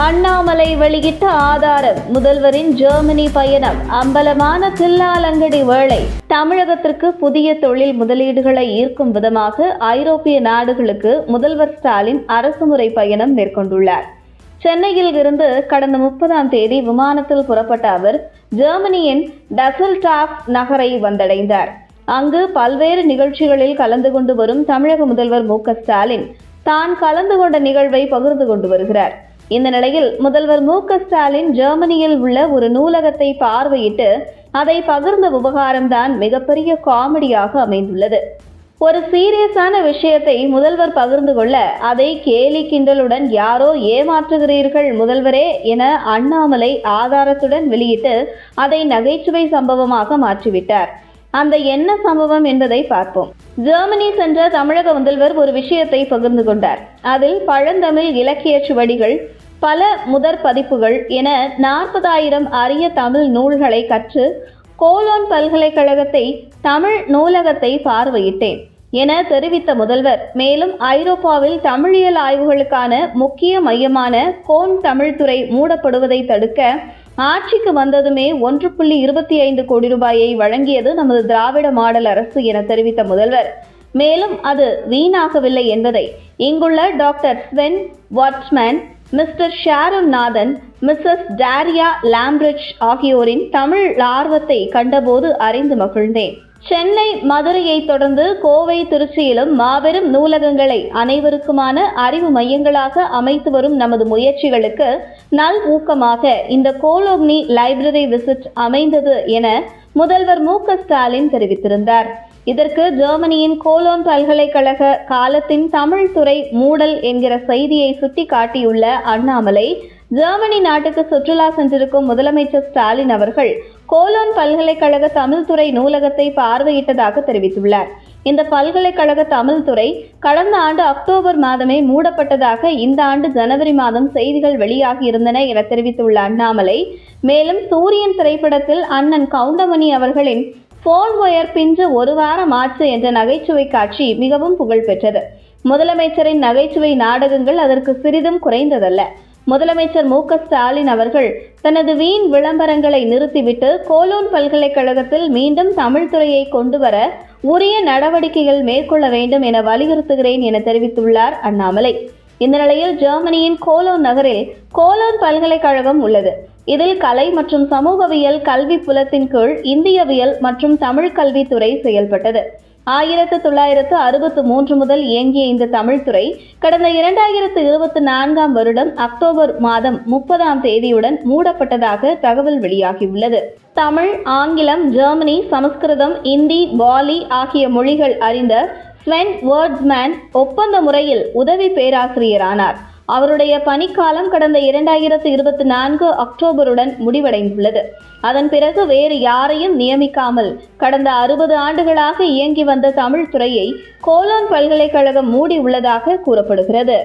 அண்ணாமலை வெளியிட்ட ஆதாரம். முதல்வரின் ஜெர்மனி பயணம் அம்பலமான தில்லாலங்கடி வேளை. தமிழகத்திற்கு புதிய தொழில் முதலீடுகளை ஈர்க்கும் விதமாக ஐரோப்பிய நாடுகளுக்கு முதல்வர் ஸ்டாலின் அரசுமுறை பயணம் மேற்கொண்டுள்ளார். சென்னையில் இருந்து கடந்த 30ஆம் தேதி விமானத்தில் புறப்பட்ட அவர் ஜெர்மனியின் டசல்டாஃப் நகரை வந்தடைந்தார். அங்கு பல்வேறு நிகழ்ச்சிகளில் கலந்து கொண்டு வரும் தமிழக முதல்வர் மு.க.ஸ்டாலின் தான் கலந்து கொண்ட நிகழ்வை பகிர்ந்து கொண்டு வருகிறார். இந்த நிலையில் முதல்வர் மு.க.ஸ்டாலின் ஜெர்மனியில் உள்ள ஒரு நூலகத்தை பார்வையிட்டு அதை பகிர்ந்த விவகாரம்தான் மிகப்பெரிய காமெடியாக அமைந்துள்ளது. ஒரு சீரியஸான விஷயத்தை முதல்வர் பகிர்ந்து கொள்ள அதை கேலி கிண்டலுடன் யாரோ ஏமாற்றுகிறீர்கள் முதல்வரே என அண்ணாமலை ஆதாரத்துடன் வெளியிட்டு அதை நகைச்சுவை சம்பவமாக மாற்றிவிட்டார். அந்த என்ன சம்பவம் என்பதை பார்ப்போம். ஜெர்மனி சென்ற தமிழக முதல்வர் ஒரு விஷயத்தை பகிர்ந்து கொண்டார். அதில் பழந்தமிழ் இலக்கிய சுவடிகள், பல முதற் பதிப்புகள் என 40,000 அரிய தமிழ் நூல்களை கற்று கோலோன் பல்கலைக்கழகத்தை தமிழ் நூலகத்தை பார்வையிட்டேன் என தெரிவித்த முதல்வர், மேலும் ஐரோப்பாவில் தமிழியல் ஆய்வுகளுக்கான முக்கிய மையமான கோன் தமிழ்துறை மூடப்படுவதை தடுக்க ஆட்சிக்கு வந்ததுமே 1.25 கோடி ரூபாயை வழங்கியது நமது திராவிட மாடல் அரசு என தெரிவித்த முதல்வர், மேலும் அது வீணாகவில்லை என்பதை இங்குள்ள டாக்டர் ஸ்வென் வாட்ஸ்மேன், மிஸ்டர் ஷாரோன் நாதன், மிஸ்ஸஸ் டாரியா லாம்பிரிட்ஜ் ஆகியோரின் தமிழ் ஆர்வத்தை கண்டபோது அறிந்து மகிழ்ந்தேன். சென்னை, மதுரையை தொடர்ந்து கோவை, திருச்சியிலும் மாபெரும் நூலகங்களை அனைவருக்குமான அறிவு மையங்களாக அமைத்து வரும் நமது முயற்சிகளுக்கு நல் ஊக்கமாக இந்த கோலோம்னி லைப்ரரி விசிட் அமைந்தது என முதல்வர் மு.க.ஸ்டாலின் தெரிவித்திருந்தார். இதற்கு ஜெர்மனியின் கோலோன் பல்கலைக்கழக காலத்தின் தமிழ் துறை மூடல் என்கிற செய்தியை சுட்டி காட்டியுள்ள அண்ணாமலை, ஜெர்மனி நாட்டுக்கு சுற்றுலா சென்றிருக்கும் முதலமைச்சர் ஸ்டாலின் அவர்கள் கோலோன் பல்கலைக்கழக தமிழ்துறை நூலகத்தை பார்வையிட்டதாக தெரிவித்துள்ளார். இந்த பல்கலைக்கழக தமிழ்துறை கடந்த ஆண்டு அக்டோபர் மாதமே மூடப்பட்டதாக இந்த ஆண்டு ஜனவரி மாதம் செய்திகள் வெளியாகி இருந்தன என தெரிவித்துள்ள அண்ணாமலை, மேலும் சூரியன் திரைப்படத்தில் அண்ணன் கவுண்டமணி அவர்களின் போன் ஒயர் பிஞ்சு ஒரு வாரம் ஆச்சு என்ற நகைச்சுவை காட்சி மிகவும் புகழ் பெற்றது. முதலமைச்சரின் நகைச்சுவை நாடகங்கள் அதற்கு சிறிதும் குறைந்ததல்ல. முதலமைச்சர் மு.க.ஸ்டாலின் அவர்கள் தனது வீண் விளம்பரங்களை நிறுத்திவிட்டு கோலோன் பல்கலைக்கழகத்தில் மீண்டும் தமிழ்துறையை கொண்டு வர உரிய நடவடிக்கைகள் மேற்கொள்ள வேண்டும் என வலியுறுத்துகிறேன் என தெரிவித்துள்ளார் அண்ணாமலை. இந்த நிலையில் ஜெர்மனியின் கோலோன் நகரில் கோலோன் பல்கலைக்கழகம் உள்ளது. இதில் கலை மற்றும் சமூகவியல் கல்வி புலத்தின் கீழ் இந்தியவியல் மற்றும் தமிழ் கல்வித்துறை செயல்பட்டது. 1963 முதல் இயங்கிய இந்த தமிழ்துறை கடந்த 2024ஆம் வருடம் அக்டோபர் மாதம் 30ஆம் தேதியுடன் மூடப்பட்டதாக தகவல் வெளியாகியுள்ளது. தமிழ், ஆங்கிலம், ஜெர்மனி, சமஸ்கிருதம், இந்தி, பாலி ஆகிய மொழிகள் அறிந்த ஸ்வென் வாட்ஸ்மேன் ஒப்பந்த முறையில் உதவி பேராசிரியரானார். அவருடைய பணிக்காலம் கடந்த 2024 அக்டோபருடன் முடிவடைந்துள்ளது. அதன் பிறகு வேறு யாரையும் நியமிக்காமல் கடந்த 60 ஆண்டுகளாக இயங்கி வந்த தமிழ் துறையை கோலோன் பல்கலைக்கழகம் மூடி உள்ளதாக கூறப்படுகிறது.